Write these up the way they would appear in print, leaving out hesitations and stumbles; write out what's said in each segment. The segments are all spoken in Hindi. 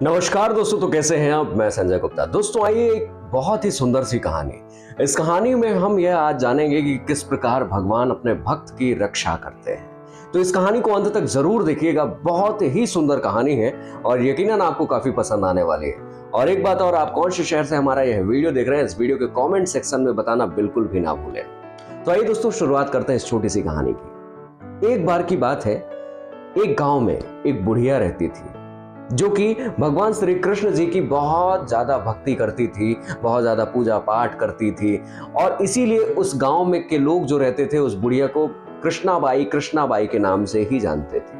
नमस्कार दोस्तों, तो कैसे हैं आप। मैं संजय गुप्ता। दोस्तों आइए एक बहुत ही सुंदर सी कहानी, इस कहानी में हम यह आज जानेंगे कि किस प्रकार भगवान अपने भक्त की रक्षा करते हैं। तो इस कहानी को अंत तक जरूर देखिएगा, बहुत ही सुंदर कहानी है और यकीनन आपको काफी पसंद आने वाली है। और एक बात और, आप कौन से शहर से हमारा यह वीडियो देख रहे हैं, इस वीडियो के कॉमेंट सेक्शन में बताना बिल्कुल भी ना भूलें। तो आइए दोस्तों शुरुआत करते हैं इस छोटी सी कहानी की। एक बार की बात है, एक गांव में एक बुढ़िया रहती थी जो कि भगवान श्री कृष्ण जी की बहुत ज्यादा भक्ति करती थी, बहुत ज्यादा पूजा पाठ करती थी। और इसीलिए उस गांव में के लोग जो रहते थे उस बुढ़िया को कृष्णाबाई के नाम से ही जानते थे।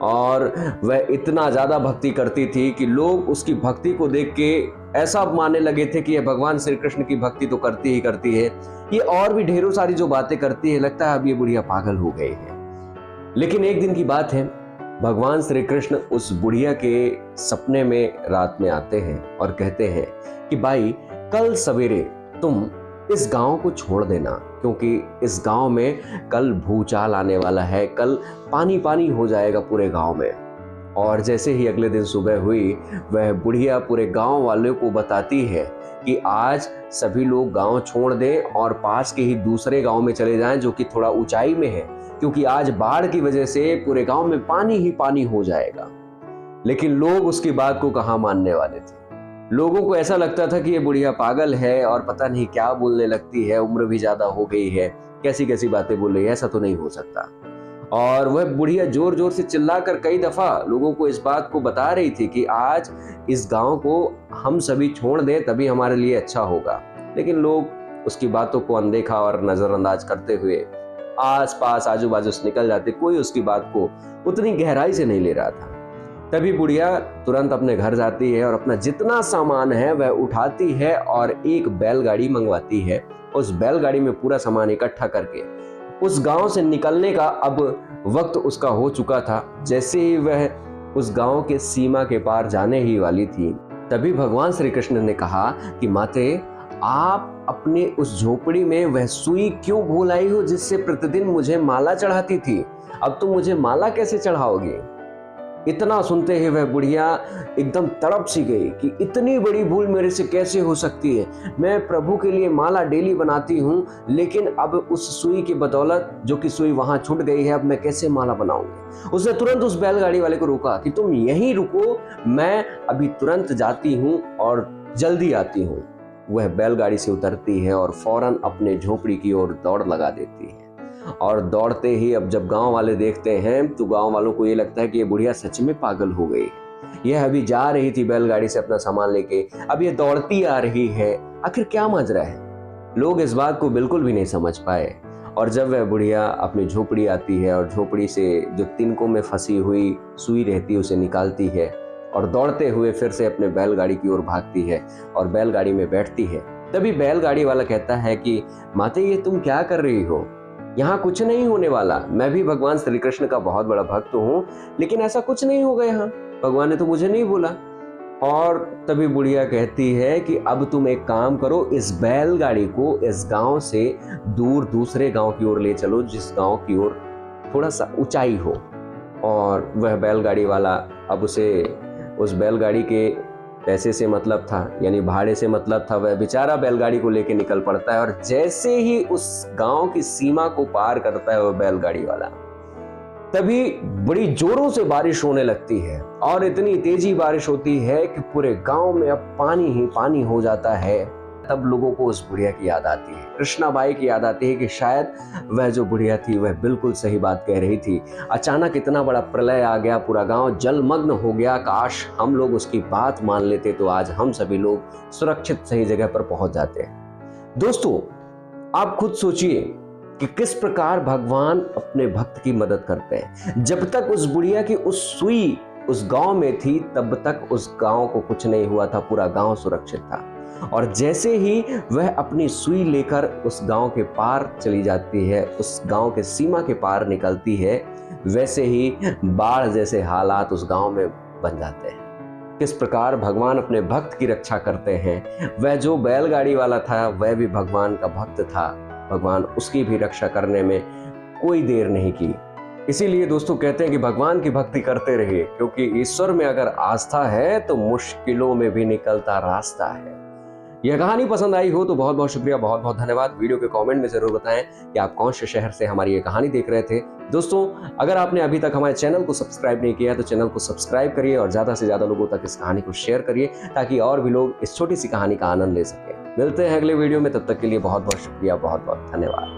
और वह इतना ज्यादा भक्ति करती थी कि लोग उसकी भक्ति को देख के ऐसा मानने लगे थे कि यह भगवान श्री कृष्ण की भक्ति तो करती ही करती है, ये और भी ढेरों सारी जो बातें करती है, लगता है अब ये बुढ़िया पागल हो गई है। लेकिन एक दिन की बात है, भगवान श्री कृष्ण उस बुढ़िया के सपने में रात में आते हैं और कहते हैं कि भाई, कल सवेरे तुम इस गांव को छोड़ देना, क्योंकि इस गांव में कल भूचाल आने वाला है, कल पानी पानी हो जाएगा पूरे गांव में। और जैसे ही अगले दिन सुबह हुई, वह बुढ़िया पूरे गांव वालों को बताती है कि आज सभी लोग गांव छोड़ दें और पास के ही दूसरे गांव में चले जाएं जो कि थोड़ा ऊंचाई में है, क्योंकि आज बाढ़ की वजह से पूरे गांव में पानी ही पानी हो जाएगा। लेकिन लोग उसकी बात को कहां मानने वाले थे। लोगों को ऐसा लगता था कि ये बुढ़िया पागल है और पता नहीं क्या बोलने लगती है, उम्र भी ज्यादा हो गई है, कैसी कैसी बातें बोल रही है, ऐसा तो नहीं हो सकता। और वह बुढ़िया जोर जोर से चिल्लाकर कई दफा लोगों को इस बात को बता रही थी कि आज इस गांव को हम सभी छोड़ दें तभी हमारे लिए अच्छा होगा। लेकिन लोग उसकी बातों को अनदेखा और नजरअंदाज करते हुए आस पास आजू बाजू से निकल जाते, कोई उसकी बात को उतनी गहराई से नहीं ले रहा था। तभी बुढ़िया तुरंत अपने घर जाती है और अपना जितना सामान है वह उठाती है और एक बैलगाड़ी मंगवाती है। उस बैलगाड़ी में पूरा सामान इकट्ठा करके उस गांव से निकलने का अब वक्त उसका हो चुका था। जैसे ही वह उस गांव के सीमा के पार जाने ही वाली थी, तभी भगवान श्री कृष्ण ने कहा कि माते, आप अपने उस झोपड़ी में वह सुई क्यों भूल आई हो जिससे प्रतिदिन मुझे माला चढ़ाती थी? अब तुम मुझे माला कैसे चढ़ाओगे? इतना सुनते ही वह बुढ़िया एकदम तड़प सी गई कि इतनी बड़ी भूल मेरे से कैसे हो सकती है। मैं प्रभु के लिए माला डेली बनाती हूँ, लेकिन अब उस सुई की बदौलत जो कि सुई वहां छूट गई है, अब मैं कैसे माला बनाऊंगी? उसने तुरंत उस बैलगाड़ी वाले को रोका कि तुम यहीं रुको, मैं अभी तुरंत जाती हूँ और जल्दी आती हूँ। वह बैलगाड़ी से उतरती है और फौरन अपने झोपड़ी की ओर दौड़ लगा देती है। और दौड़ते ही अब जब गांव वाले देखते हैं तो गांव वालों को ये लगता है कि ये बुढ़िया सच में पागल हो गई। यह अभी जा रही थी बैलगाड़ी से अपना सामान लेके, अब ये दौड़ती आ रही है, आखिर क्या माजरा है? लोग इस बात को बिल्कुल भी नहीं समझ पाए। और जब वह बुढ़िया अपनी झोपड़ी आती है और झोपड़ी से जो तिनकों में फंसी हुई सुई रहती है उसे निकालती है और दौड़ते हुए फिर से अपने बैलगाड़ी की ओर भागती है और बैलगाड़ी में बैठती है, तभी बैलगाड़ी वाला कहता है कि माते, ये तुम क्या कर रही हो? यहाँ कुछ नहीं होने वाला। मैं भी भगवान श्री कृष्ण का बहुत बड़ा भक्त हूँ, लेकिन ऐसा कुछ नहीं होगा यहाँ, भगवान ने तो मुझे नहीं बोला। और तभी बुढ़िया कहती है कि अब तुम एक काम करो, इस बैलगाड़ी को इस गांव से दूर दूसरे गांव की ओर ले चलो, जिस गांव की ओर थोड़ा सा ऊंचाई हो। और वह बैलगाड़ी वाला, अब उसे उस बैलगाड़ी के पैसे से मतलब था, यानी भाड़े से मतलब था, वह बेचारा बैलगाड़ी को लेके निकल पड़ता है। और जैसे ही उस गांव की सीमा को पार करता है वह बैलगाड़ी वाला, तभी बड़ी जोरों से बारिश होने लगती है और इतनी तेजी बारिश होती है कि पूरे गांव में अब पानी ही पानी हो जाता है। तब लोगों को उस बुढ़िया की याद आती है, कृष्णाबाई की याद आती है कि शायद वह जो बुढ़िया थी वह बिल्कुल सही बात कह रही थी। अचानक इतना बड़ा प्रलय आ गया, पूरा गांव जलमग्न हो गया। काश हम लोग उसकी बात मान लेते तो आज हम सभी लोग सुरक्षित सही जगह पर पहुंच जाते हैं। दोस्तों, आप खुद सोचिए कि किस प्रकार भगवान अपने भक्त की मदद करते हैं। जब तक उस बुढ़िया की उस सुई उस गांव में थी तब तक उस गांव को कुछ नहीं हुआ था, पूरा गांव सुरक्षित था। और जैसे ही वह अपनी सुई लेकर उस गांव के पार चली जाती है, उस गांव के सीमा के पार निकलती है, वैसे ही बाढ़ जैसे हालात उस गांव में बन जाते हैं। किस प्रकार भगवान अपने भक्त की रक्षा करते हैं। वह जो बैलगाड़ी वाला था वह भी भगवान का भक्त था, भगवान उसकी भी रक्षा करने में कोई देर नहीं की। इसीलिए दोस्तों कहते हैं कि भगवान की भक्ति करते रहिए, क्योंकि ईश्वर में अगर आस्था है तो मुश्किलों में भी निकलता रास्ता है। यह कहानी पसंद आई हो तो बहुत बहुत शुक्रिया, बहुत बहुत धन्यवाद। वीडियो के कमेंट में जरूर बताएं कि आप कौन से शहर से हमारी ये कहानी देख रहे थे। दोस्तों, अगर आपने अभी तक हमारे चैनल को सब्सक्राइब नहीं किया तो चैनल को सब्सक्राइब करिए और ज्यादा से ज्यादा लोगों तक इस कहानी को शेयर करिए, ताकि और भी लोग इस छोटी सी कहानी का आनंद ले सकें। मिलते हैं अगले वीडियो में, तब तक के लिए बहुत बहुत शुक्रिया, बहुत बहुत धन्यवाद।